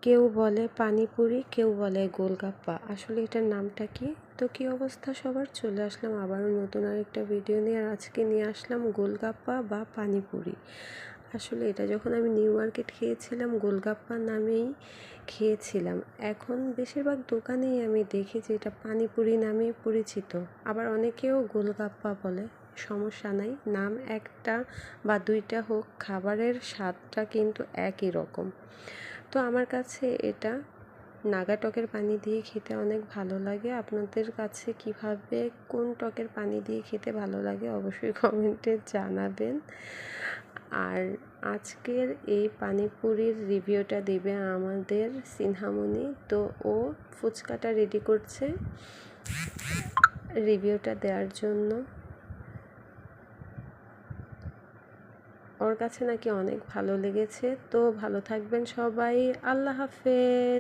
কেউ বলে পানিপুরি, কেউ বলে গোলগাপ্পা। আসলে এটার নামটা কি? তো কী অবস্থা সবার? চলে আসলাম আবারও নতুন আরেকটা ভিডিও নিয়ে। আর আজকে নিয়ে আসলাম গোলগাপ্পা বা পানিপুরি। আসলে এটা যখন আমি নিউ মার্কেট খেয়েছিলাম গোলগাপ্পা নামেই খেয়েছিলাম। এখন বেশিরভাগ দোকানেই আমি দেখি যে এটা পানিপুরি নামেই পরিচিত। আবার অনেকেও গোলগাপ্পা বলে, সমস্যা নাই, নাম একটা বা দুইটা হোক, খাবারের স্বাদটা কিন্তু একই রকম। তো আমার কাছে এটা নাগা টকের পানি দিয়ে খেতে অনেক ভালো লাগে। আপনাদের কাছে কিভাবে কোন টকের পানি দিয়ে খেতে ভালো লাগে অবশ্যই কমেন্টে জানাবেন। আর আজকের এই পানিপুরির রিভিউটা দেবে আমাদের সিনহামণি। তো ও ফুচকাটা রেডি করছে রিভিউটা দেওয়ার জন্য। ওর কাছে নাকি অনেক ভালো লেগেছে। তো ভালো থাকবেন সবাই, আল্লাহ হাফেজ।